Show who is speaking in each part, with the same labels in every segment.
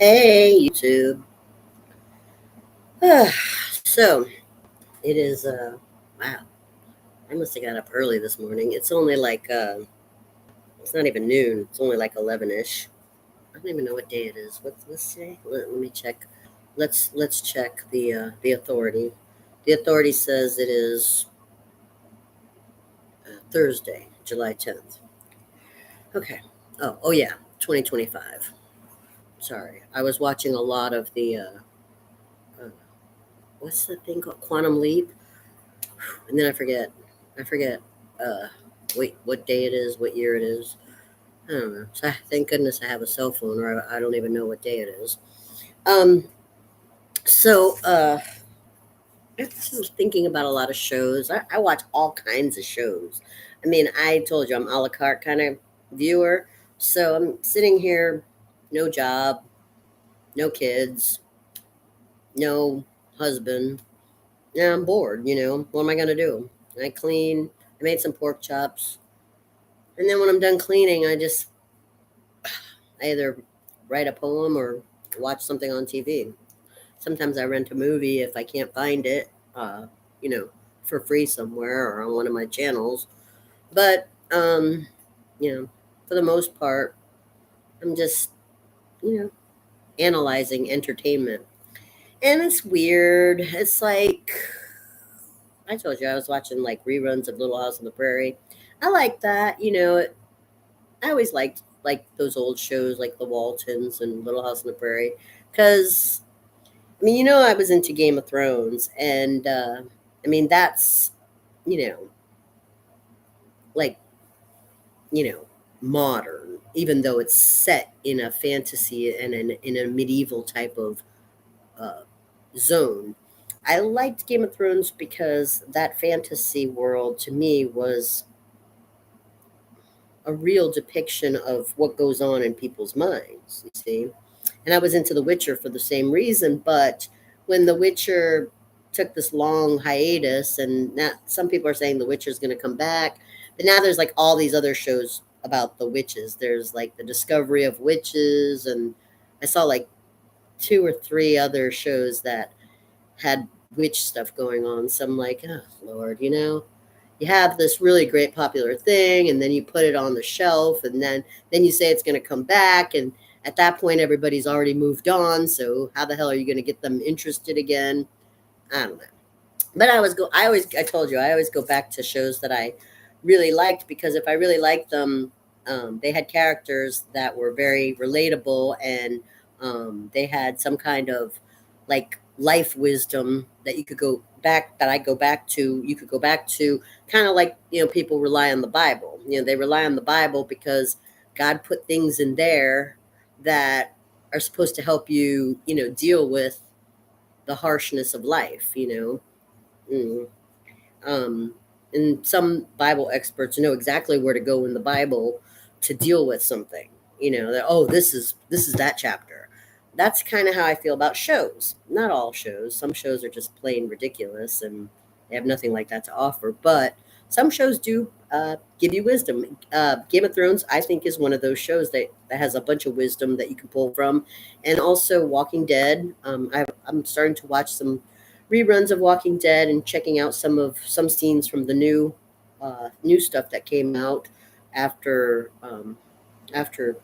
Speaker 1: Hey, YouTube. So it is. Wow. I must have got up early this morning. It's only like. It's not even noon. It's only like 11ish. I don't even know what day it is. Let's say. Let me check. Let's check the authority. The authority says it is Thursday, July 10th. Okay. Oh yeah, 2025. Sorry, I was watching a lot of the. Uh, what's the thing called? Quantum Leap, and then I forget. I forget. Uh, Wait, what day it is, what year it is. I don't know. So thank goodness I have a cell phone, or I don't even know what day it is. Um, so I was thinking about a lot of shows. I watch all kinds of shows. I mean, I told you I'm a la carte kind of viewer. So I'm sitting here, no job, no kids, no husband. Yeah, I'm bored. What am I gonna do? I clean. I made some pork chops, and then when I'm done cleaning, I either write a poem or watch something on TV. Sometimes I rent a movie if I can't find it, you know, for free somewhere or on one of my channels. But, you know, for the most part, I'm just, you know, analyzing entertainment. And it's weird. It's like, I told you I was watching like reruns of Little House on the Prairie. I like that. I always liked like those old shows like The Waltons and Little House on the Prairie because I was into Game of Thrones, and that's you know like you know modern, even though it's set in a fantasy and in a medieval type of uh, zone. I liked Game of Thrones because that fantasy world to me was a real depiction of what goes on in people's minds. You see, and I was into The Witcher for the same reason. But when The Witcher took this long hiatus, and now some people are saying The Witcher is going to come back, but now there's like all these other shows about the witches. There's like the Discovery of Witches, and I saw like two or three other shows that had witch stuff going on. So I'm like, oh Lord, you have this really great popular thing, and then you put it on the shelf, and then you say it's going to come back, and at that point everybody's already moved on, so how the hell are you going to get them interested again? I don't know. But I told you I always go back to shows that I really liked, because if I really liked them, they had characters that were very relatable, and they had some kind of like life wisdom that you could go back that I go back to. You could go back to, kind of like people rely on the Bible. They rely on the Bible because God put things in there that are supposed to help you, deal with the harshness of life. Mm. Um, and some Bible experts know exactly where to go in the Bible to deal with something. That, oh, this is that chapter. That's kind of how I feel about shows. Not all shows. Some shows are just plain ridiculous and they have nothing like that to offer. But some shows do give you wisdom. Game of Thrones, I think, is one of those shows that has a bunch of wisdom that you can pull from. And also Walking Dead. I'm starting to watch some reruns of Walking Dead and checking out some scenes from the new stuff that came out after after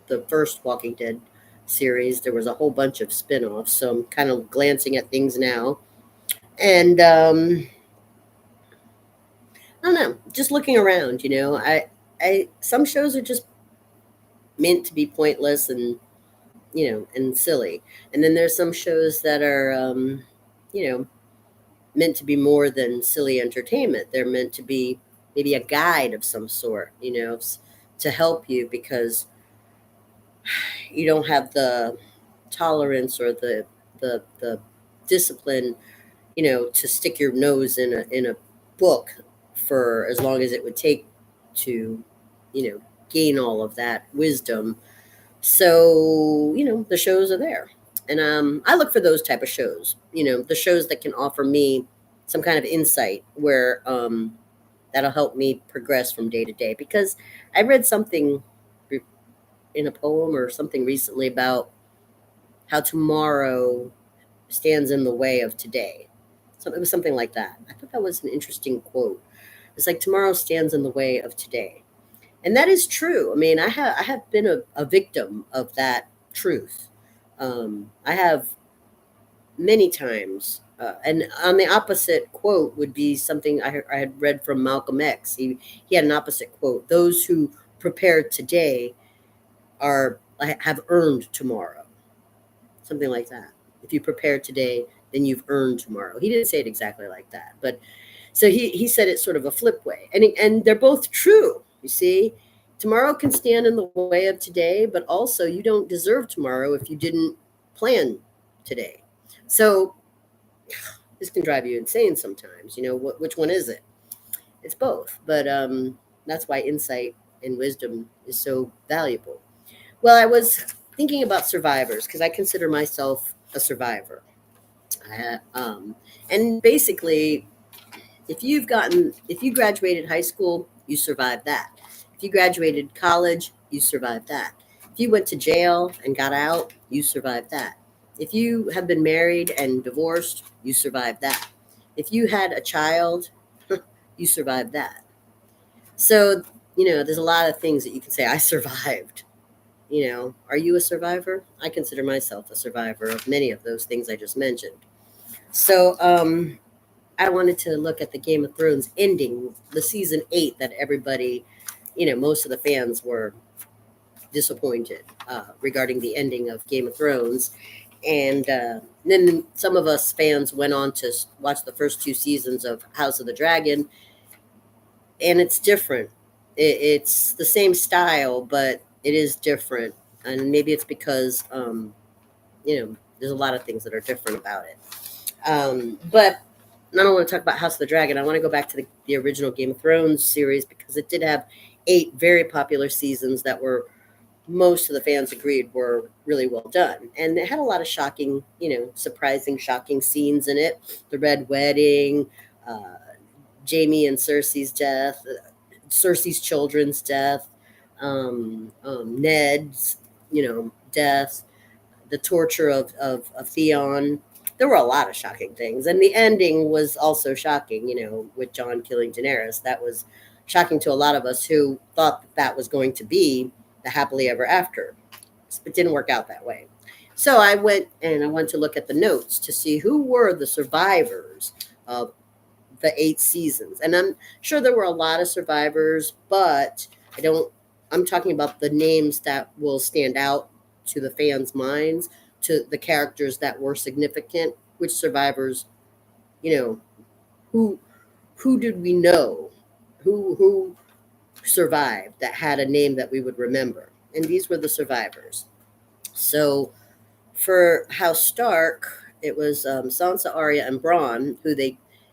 Speaker 1: the first Walking Dead series. There was a whole bunch of spin-offs, so I'm kind of glancing at things now, and I don't know, just looking around. I some shows are just meant to be pointless and silly, and then there's some shows that are you know meant to be more than silly entertainment. They're meant to be maybe a guide of some sort, to help you because you don't have the tolerance or the discipline, to stick your nose in a book for as long as it would take to, gain all of that wisdom. So, the shows are there. And I look for those type of shows, the shows that can offer me some kind of insight where that'll help me progress from day to day. Because I read something in a poem or something recently about how tomorrow stands in the way of today. So it was something like that. I thought that was an interesting quote. It's like tomorrow stands in the way of today. And that is true. I mean, I have been a victim of that truth. I have many times. And on the opposite quote would be something I had read from Malcolm X. He had an opposite quote: "Those who prepare today are have earned tomorrow." Something like that. If you prepare today, then you've earned tomorrow. He didn't say it exactly like that, but so he said it sort of a flip way, and they're both true. You see, tomorrow can stand in the way of today, but also you don't deserve tomorrow if you didn't plan today. So this can drive you insane sometimes. Which one is it? It's both, but that's why insight and wisdom is so valuable. Well, I was thinking about survivors because I consider myself a survivor. And basically, if you graduated high school, you survived that. If you graduated college, you survived that. If you went to jail and got out, you survived that. If you have been married and divorced, you survived that. If you had a child, you survived that. So, there's a lot of things that you can say, I survived. Are you a survivor? I consider myself a survivor of many of those things I just mentioned. So, I wanted to look at the Game of Thrones ending, the season 8 that everybody, most of the fans were disappointed regarding the ending of Game of Thrones. And then some of us fans went on to watch the first 2 seasons of House of the Dragon, and it's different. It's the same style, but it is different. And maybe it's because, there's a lot of things that are different about it. But I don't want to talk about House of the Dragon. I want to go back to the original Game of Thrones series because it did have 8 very popular seasons that were most of the fans agreed were really well done. And it had a lot of shocking, surprising, shocking scenes in it. The Red Wedding, uh, Jamie and Cersei's death, Cersei's children's death, Ned's, death, the torture of Theon. There were a lot of shocking things. And the ending was also shocking, with Jon killing Daenerys. That was shocking to a lot of us who thought that was going to be the happily ever after. It didn't work out that way. So I went to look at the notes to see who were the survivors of the 8 seasons. And I'm sure there were a lot of survivors, but I'm talking about the names that will stand out to the fans' minds, to the characters that were significant, which survivors, you know, who who did we know? Who survived that had a name that we would remember? And these were the survivors. So for House Stark, it was Sansa, Arya, and Bronn, who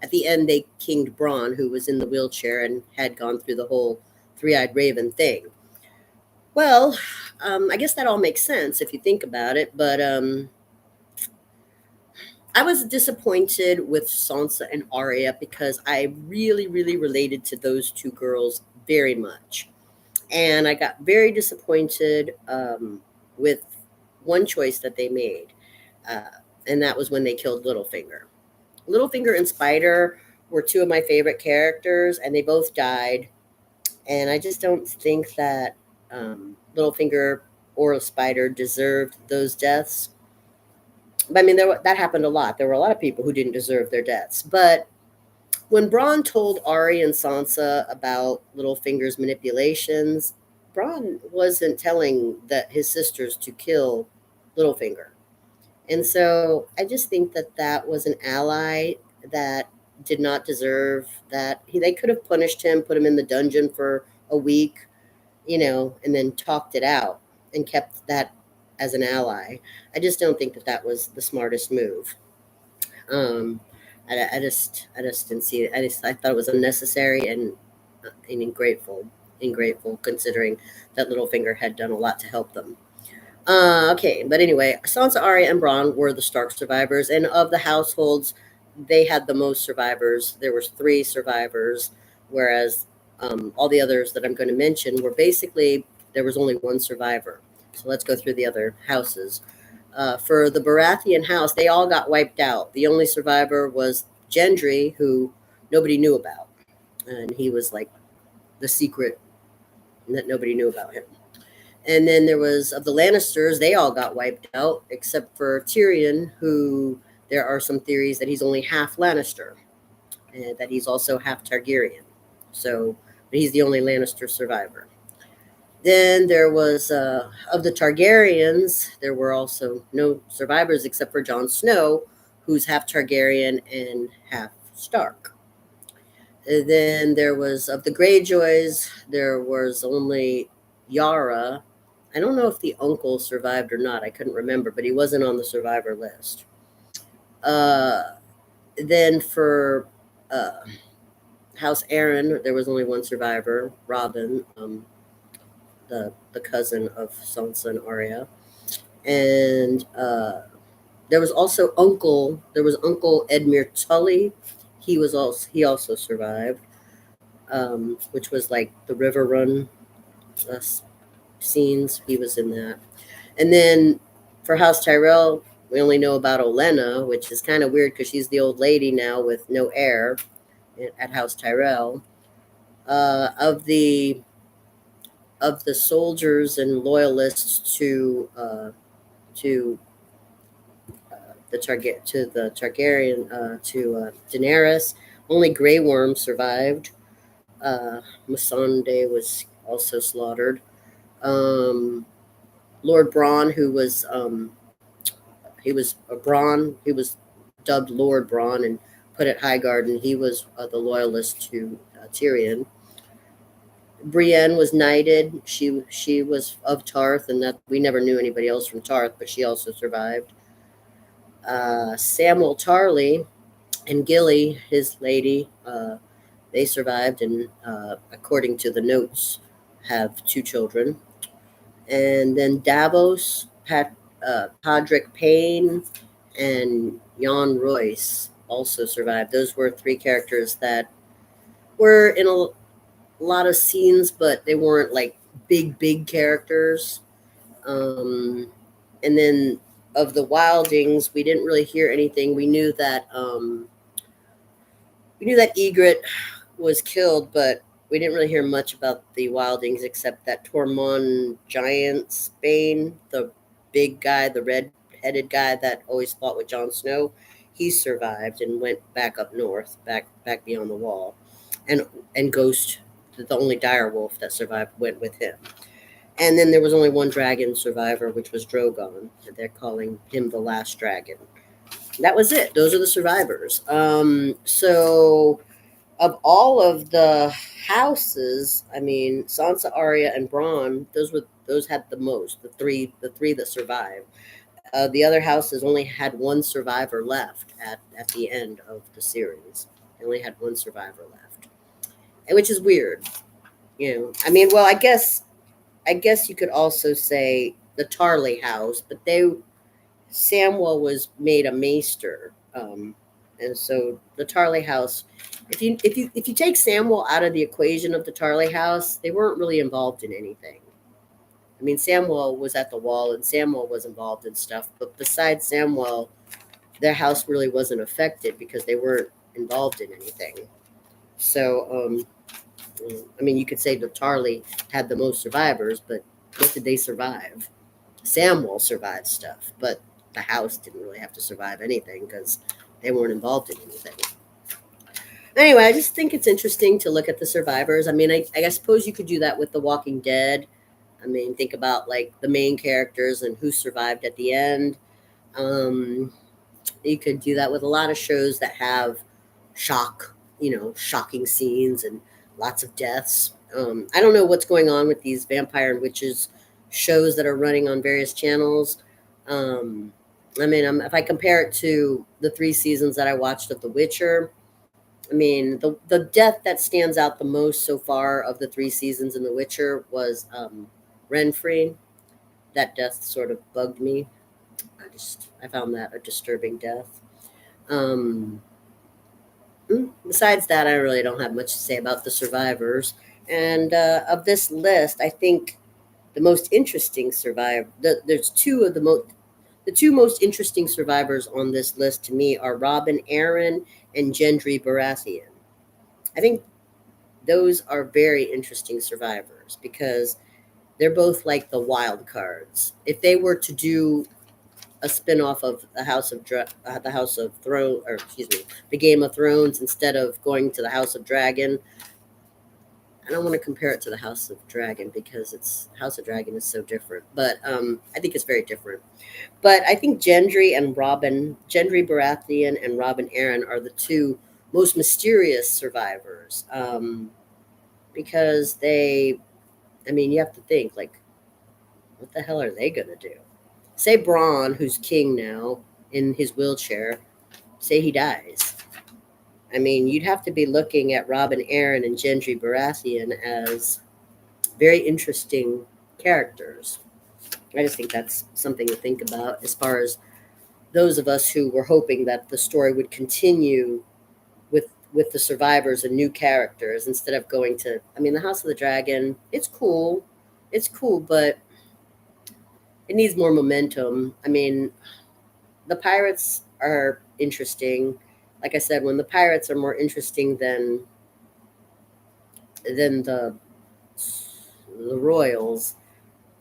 Speaker 1: at the end, they kinged Bronn, who was in the wheelchair and had gone through the whole three-eyed raven thing. Well, I guess that all makes sense if you think about it, but I was disappointed with Sansa and Arya because I really, really related to those two girls very much. And I got very disappointed with one choice that they made, uh, and that was when they killed Littlefinger. Littlefinger and Spider were two of my favorite characters, and they both died. And I just don't think that Littlefinger or Spider deserved those deaths. But I mean, that happened a lot. There were a lot of people who didn't deserve their deaths. But when Bronn told Arya and Sansa about Littlefinger's manipulations, Bronn wasn't telling his sisters to kill Littlefinger. And so I just think that that was an ally that did not deserve that. They could have punished him, put him in the dungeon for a week, and then talked it out and kept that as an ally. I just don't think that that was the smartest move. Um, I just didn't see it. I thought it was unnecessary and ingrateful considering that Littlefinger had done a lot to help them. Okay, but anyway, Sansa, Arya, and Bronn were the Stark survivors, and of the households, they had the most survivors. There was 3 survivors, whereas all the others that I'm going to mention were basically there was only one survivor. So let's go through the other houses. For the Baratheon house, they all got wiped out. The only survivor was Gendry, who nobody knew about, and he was like the secret that nobody knew about him. And then there was of the Lannisters, they all got wiped out except for Tyrion, who there are some theories that he's only half Lannister and that he's also half Targaryen. So, but he's the only Lannister survivor. Then there was of the Targaryens, there were also no survivors except for Jon Snow, who's half Targaryen and half Stark. And then there was of the Greyjoys, there was only Yara. I don't know if the uncle survived or not. I couldn't remember, but he wasn't on the survivor list. Uh, then for House Aaron, there was only one survivor, Robin, the cousin of Sansa and Arya. And there was also Uncle Edmure Tully. He also survived, which was like the River Run uh, scenes. He was in that. And then for House Tyrell, we only know about Olenna, which is kind of weird because she's the old lady now with no heir at House Tyrell. Of the soldiers and loyalists to the Targaryen to Daenerys, only Grey Worm survived. Missandei was also slaughtered. Um, Lord Bronn, he was dubbed Lord Bronn and put at Highgarden. He was the loyalist to Tyrion. Brienne was knighted. She was of Tarth, and that we never knew anybody else from Tarth, but she also survived. Samuel Tarly and Gilly, his lady, they survived, and according to the notes, have two children. And then Davos, Podrick Payne, and Jan Royce also survived. Those were three characters that were in a lot of scenes, but they weren't like big characters. And then of the Wildings, we didn't really hear anything. We knew that Ygritte was killed, but we didn't really hear much about the Wildings except that Tormund Giantsbane, the big guy, the red-headed guy that always fought with Jon Snow, he survived and went back up north, back beyond the wall, and Ghost, the only direwolf that survived, went with him. And then there was only one dragon survivor, which was Drogon. They're calling him the last dragon. That was it. Those are the survivors. So of all of the houses, I mean, Sansa, Arya, and Bronn, those had the most. The three that survived. The other houses only had one survivor left at the end of the series. They only had one survivor left, and which is weird. I mean, well, I guess you could also say the Tarley house, but Samwell was made a maester, and so the Tarley house. If you take Samwell out of the equation of the Tarley house, they weren't really involved in anything. I mean, Samwell was at the wall, and Samwell was involved in stuff, but besides Samwell, their house really wasn't affected because they weren't involved in anything. So, I mean, you could say the Tarley had the most survivors, but what did they survive? Samwell survived stuff, but the house didn't really have to survive anything because they weren't involved in anything. Anyway, I just think it's interesting to look at the survivors. I mean, I suppose you could do that with The Walking Dead. I mean, think about like the main characters and who survived at the end. Um, you could do that with a lot of shows that have shocking scenes and lots of deaths. I don't know what's going on with these vampire and witches shows that are running on various channels. I mean, if I compare it to the 3 seasons that I watched of The Witcher, I mean, the death that stands out the most so far of the 3 seasons in The Witcher was Renfrey. That death sort of bugged me. I found that a disturbing death. Um, Besides that, I really don't have much to say about the survivors. And of this list, I think the most interesting survivor. There's two of the most. The two most interesting survivors on this list to me are Robin Aaron and Gendry Baratheon. I think those are very interesting survivors because they're both like the wild cards. If they were to do a spin-off of the House of Throne, or excuse me, the Game of Thrones, instead of going to the House of Dragon, I don't want to compare it to the House of Dragon because it's House of Dragon is so different, but I think it's very different. But I think Gendry Baratheon and Robin Aaron are the two most mysterious survivors, because I mean, you have to think like, what the hell are they gonna do? Say Braun, who's king now in his wheelchair, say he dies. I mean, you'd have to be looking at Robin Aaron and Gendry Baratheon as very interesting characters. I just think that's something to think about as far as those of us who were hoping that the story would continue with the survivors and new characters instead of going to, I mean, the House of the Dragon, it's cool, but it needs more momentum. I mean, the pirates are interesting. Like I said, when the pirates are more interesting than the royals,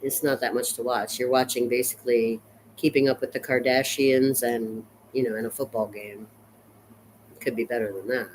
Speaker 1: it's not that much to watch. You're watching basically keeping up with the Kardashians and, in a football game. It could be better than that.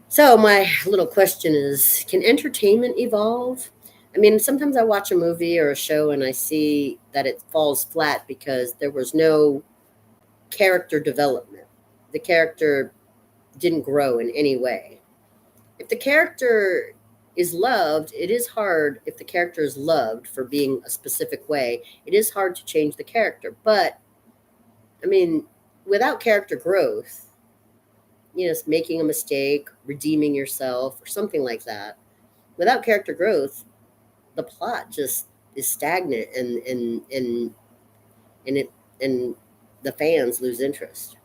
Speaker 1: So my little question is, can entertainment evolve? I mean, sometimes I watch a movie or a show and I see that it falls flat because there was no character development. The character didn't grow in any way. If the character is loved, it is hard. If the character is loved for being a specific way, it is hard to change the character. But I mean, without character growth, making a mistake, redeeming yourself, or something like that, without character growth, the plot just is stagnant, and it and the fans lose interest.